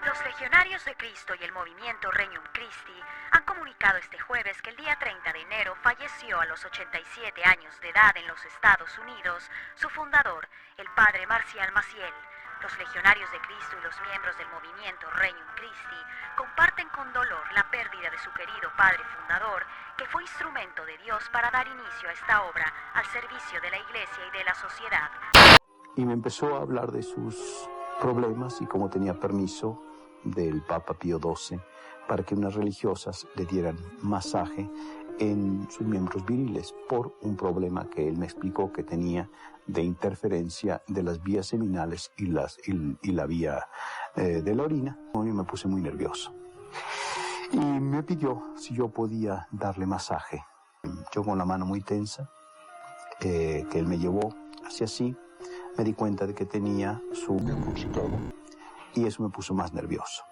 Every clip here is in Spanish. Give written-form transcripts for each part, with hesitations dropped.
Los Legionarios de Cristo y el movimiento Regnum Christi han comunicado este jueves que el día 30 de enero falleció a los 87 años de edad en los Estados Unidos su fundador, el padre Marcial Maciel. Los Legionarios de Cristo y los miembros del movimiento Regnum Christi comparten con dolor la pérdida de su querido padre fundador, que fue instrumento de Dios para dar inicio a esta obra al servicio de la Iglesia y de la sociedad. Y me empezó a hablar de sus problemas y cómo tenía permiso del Papa Pío XII para que unas religiosas le dieran masaje en sus miembros viriles por un problema que él me explicó que tenía de interferencia de las vías seminales y la vía de la orina. Y me puse muy nervioso. Y me pidió si yo podía darle masaje. Yo con la mano muy tensa, que él me llevó hacia así, me di cuenta de que tenía su miembro excitado y eso me puso más nervioso.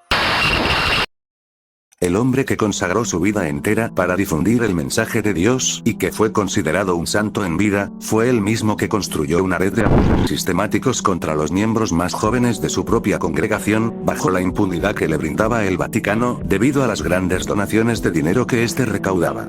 El hombre que consagró su vida entera para difundir el mensaje de Dios y que fue considerado un santo en vida, fue el mismo que construyó una red de abusos sistemáticos contra los miembros más jóvenes de su propia congregación, bajo la impunidad que le brindaba el Vaticano, debido a las grandes donaciones de dinero que éste recaudaba.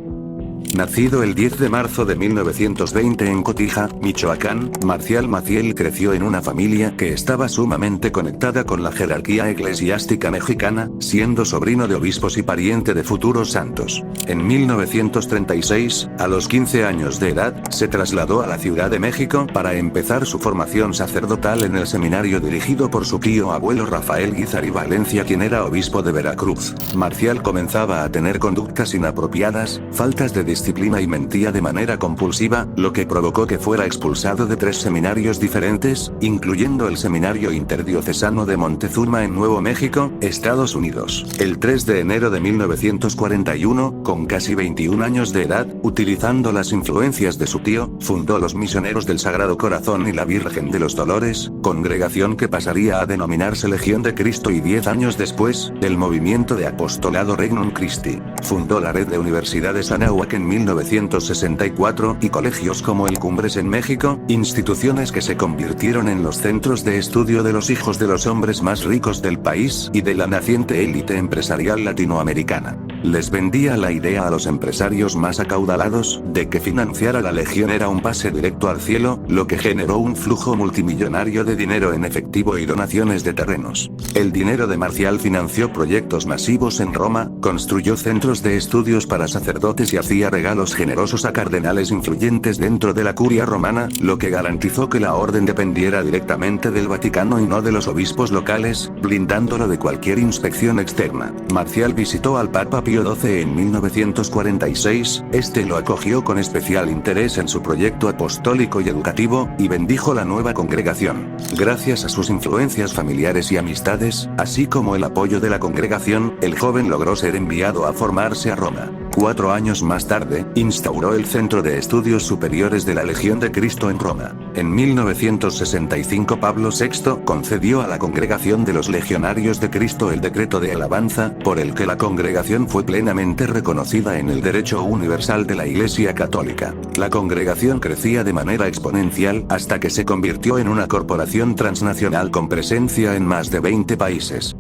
Nacido el 10 de marzo de 1920 en Cotija, Michoacán, Marcial Maciel creció en una familia que estaba sumamente conectada con la jerarquía eclesiástica mexicana, siendo sobrino de obispos y pariente de futuros santos. En 1936, a los 15 años de edad, se trasladó a la Ciudad de México para empezar su formación sacerdotal en el seminario dirigido por su tío abuelo Rafael Guízar y Valencia, quien era obispo de Veracruz. Marcial comenzaba a tener conductas inapropiadas, faltas de disciplina y mentía de manera compulsiva, lo que provocó que fuera expulsado de 3 seminarios diferentes, incluyendo el Seminario Interdiocesano de Montezuma en Nuevo México, Estados Unidos. El 3 de enero de 1941, con casi 21 años de edad, utilizando las influencias de su tío, fundó los Misioneros del Sagrado Corazón y la Virgen de los Dolores, congregación que pasaría a denominarse Legión de Cristo, y 10 años después, el movimiento de apostolado Regnum Christi. Fundó la red de universidades Anáhuac en 1964 y colegios como el Cumbres en México, instituciones que se convirtieron en los centros de estudio de los hijos de los hombres más ricos del país y de la naciente élite empresarial latinoamericana. Les vendía la idea a los empresarios más acaudalados de que financiar a la Legión era un pase directo al cielo, lo que generó un flujo multimillonario de dinero en efectivo y donaciones de terrenos. El dinero de Marcial financió proyectos masivos en Roma, construyó centros de estudios para sacerdotes y hacía regalos generosos a cardenales influyentes dentro de la curia romana, lo que garantizó que la orden dependiera directamente del Vaticano y no de los obispos locales, blindándolo de cualquier inspección externa. Marcial visitó al Papa Pío XII en 1946, este lo acogió con especial interés en su proyecto apostólico y educativo, y bendijo la nueva congregación. Gracias a sus influencias familiares y amistades, así como el apoyo de la congregación, el joven logró ser enviado a formarse a Roma. 4 años más tarde, instauró el Centro de Estudios Superiores de la Legión de Cristo en Roma. En 1965 Pablo VI concedió a la Congregación de los Legionarios de Cristo el decreto de alabanza, por el que la congregación fue plenamente reconocida en el derecho universal de la Iglesia Católica. La congregación crecía de manera exponencial hasta que se convirtió en una corporación transnacional con presencia en más de 20 países.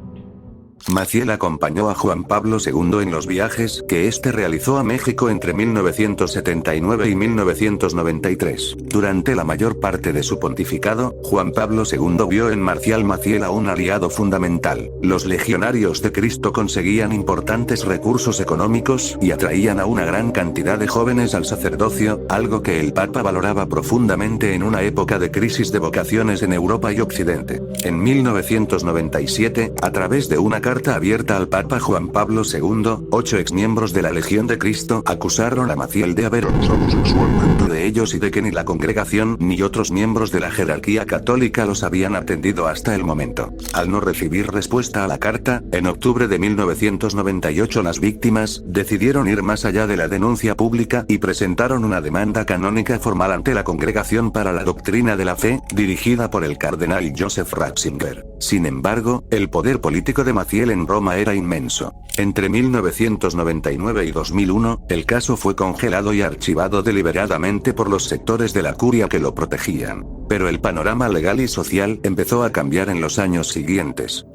Maciel acompañó a Juan Pablo II en los viajes que éste realizó a México entre 1979 y 1993. Durante la mayor parte de su pontificado, Juan Pablo II vio en Marcial Maciel a un aliado fundamental. Los Legionarios de Cristo conseguían importantes recursos económicos y atraían a una gran cantidad de jóvenes al sacerdocio, algo que el Papa valoraba profundamente en una época de crisis de vocaciones en Europa y Occidente. En 1997, a través de una carta abierta al Papa Juan Pablo II, 8 exmiembros de la Legión de Cristo acusaron a Maciel de haber abusado sexualmente de ellos y de que ni la congregación ni otros miembros de la jerarquía católica los habían atendido hasta el momento. Al no recibir respuesta a la carta, en octubre de 1998 las víctimas decidieron ir más allá de la denuncia pública y presentaron una demanda canónica formal ante la Congregación para la Doctrina de la Fe, dirigida por el cardenal Joseph Ratzinger. Sin embargo, el poder político de Maciel en Roma era inmenso. Entre 1999 y 2001, el caso fue congelado y archivado deliberadamente por los sectores de la curia que lo protegían. Pero el panorama legal y social empezó a cambiar en los años siguientes.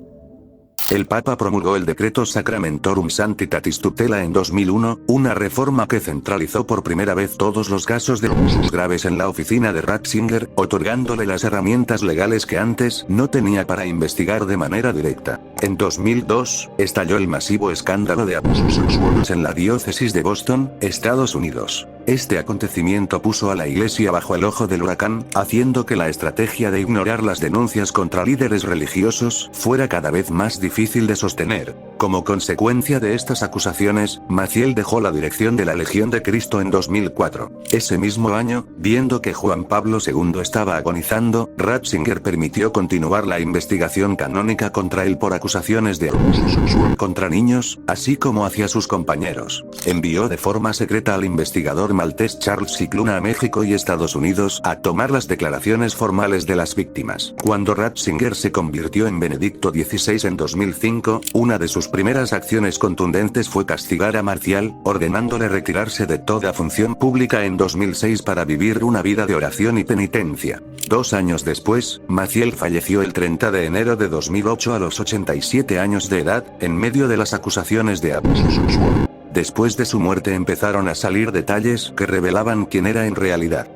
El Papa promulgó el decreto Sacramentorum Sanctitatis Tutela en 2001, una reforma que centralizó por primera vez todos los casos de abusos graves en la oficina de Ratzinger, otorgándole las herramientas legales que antes no tenía para investigar de manera directa. En 2002, estalló el masivo escándalo de abusos sexuales en la diócesis de Boston, Estados Unidos. Este acontecimiento puso a la Iglesia bajo el ojo del huracán, haciendo que la estrategia de ignorar las denuncias contra líderes religiosos fuera cada vez más difícil de sostener. Como consecuencia de estas acusaciones, Maciel dejó la dirección de la Legión de Cristo en 2004. Ese mismo año, viendo que Juan Pablo II estaba agonizando, Ratzinger permitió continuar la investigación canónica contra él por acusaciones de abuso sexual contra niños, así como hacia sus compañeros. Envió de forma secreta al investigador maltés Charles Cicluna a México y Estados Unidos a tomar las declaraciones formales de las víctimas. Cuando Ratzinger se convirtió en Benedicto XVI en 2005, una de sus primeras acciones contundentes fue castigar a Marcial, ordenándole retirarse de toda función pública en 2006 para vivir una vida de oración y penitencia. 2 años después, Maciel falleció el 30 de enero de 2008 a los 87 años de edad, en medio de las acusaciones de abuso sexual. Después de su muerte empezaron a salir detalles que revelaban quién era en realidad.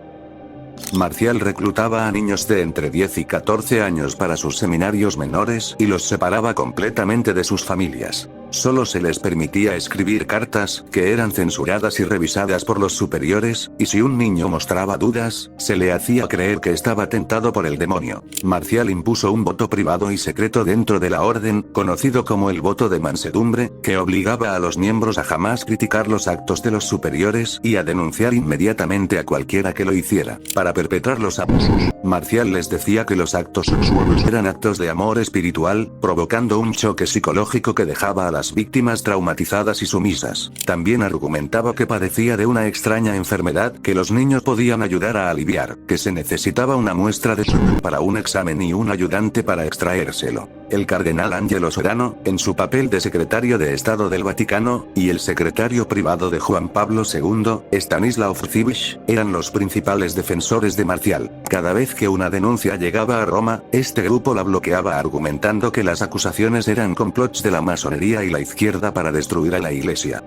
Marcial reclutaba a niños de entre 10 y 14 años para sus seminarios menores y los separaba completamente de sus familias. Solo se les permitía escribir cartas, que eran censuradas y revisadas por los superiores, y si un niño mostraba dudas, se le hacía creer que estaba tentado por el demonio. Marcial impuso un voto privado y secreto dentro de la orden, conocido como el voto de mansedumbre, que obligaba a los miembros a jamás criticar los actos de los superiores y a denunciar inmediatamente a cualquiera que lo hiciera. Para perpetrar los abusos, Marcial les decía que los actos sexuales eran actos de amor espiritual, provocando un choque psicológico que dejaba a las víctimas traumatizadas y sumisas. También argumentaba que padecía de una extraña enfermedad que los niños podían ayudar a aliviar, que se necesitaba una muestra de semen para un examen y un ayudante para extraérselo. El cardenal Angelo Sodano, en su papel de secretario de Estado del Vaticano, y el secretario privado de Juan Pablo II, Stanislaw Wojciech, eran los principales defensores de Marcial. Cada vez que una denuncia llegaba a Roma, este grupo la bloqueaba argumentando que las acusaciones eran complots de la masonería y la izquierda para destruir a la Iglesia.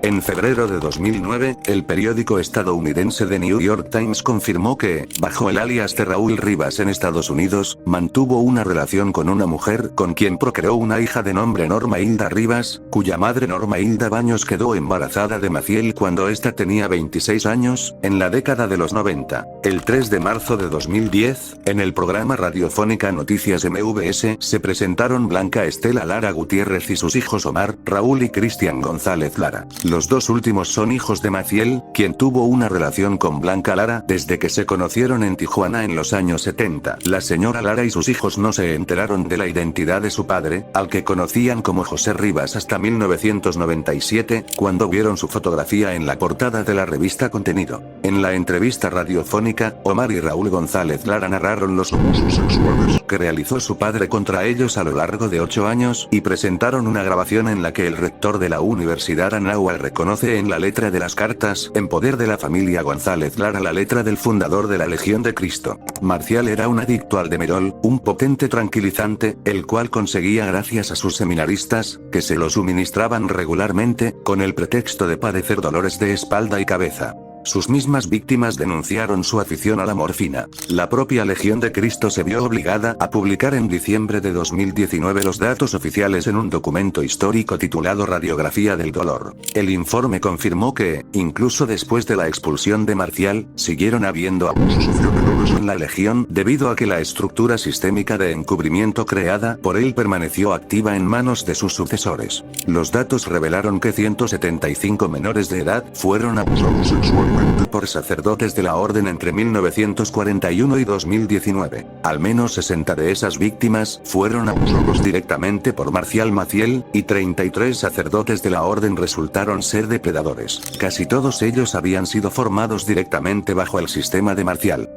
En febrero de 2009, el periódico estadounidense The New York Times confirmó que, bajo el alias de Raúl Rivas en Estados Unidos, mantuvo una relación con una mujer con quien procreó una hija de nombre Norma Hilda Rivas, cuya madre Norma Hilda Baños quedó embarazada de Maciel cuando ésta tenía 26 años, en la década de los 90. El 3 de marzo de 2010, en el programa radiofónica Noticias MVS, se presentaron Blanca Estela Lara Gutiérrez y sus hijos Omar, Raúl y Cristian González Lara. Los dos últimos son hijos de Maciel, quien tuvo una relación con Blanca Lara desde que se conocieron en Tijuana en los años 70. La señora Lara y sus hijos no se enteraron de la identidad de su padre, al que conocían como José Rivas hasta 1997, cuando vieron su fotografía en la portada de la revista Contenido. En la entrevista radiofónica, Omar y Raúl González Lara narraron los abusos sexuales que realizó su padre contra ellos a lo largo de 8 años y presentaron una grabación en la que el rector de la Universidad Anáhuac reconoce en la letra de las cartas, en poder de la familia González Lara, la letra del fundador de la Legión de Cristo. Marcial era un adicto al Demerol, un potente tranquilizante, el cual conseguía gracias a sus seminaristas, que se lo suministraban regularmente, con el pretexto de padecer dolores de espalda y cabeza. Sus mismas víctimas denunciaron su afición a la morfina. La propia Legión de Cristo se vio obligada a publicar en diciembre de 2019 los datos oficiales en un documento histórico titulado Radiografía del Dolor. El informe confirmó que, incluso después de la expulsión de Marcial, siguieron habiendo abusos hacia menores en la Legión, debido a que la estructura sistémica de encubrimiento creada por él permaneció activa en manos de sus sucesores. Los datos revelaron que 175 menores de edad fueron abusados sexualmente por sacerdotes de la orden entre 1941 y 2019. Al menos 60 de esas víctimas fueron abusados directamente por Marcial Maciel, y 33 sacerdotes de la orden resultaron ser depredadores. Casi todos ellos habían sido formados directamente bajo el sistema de Marcial.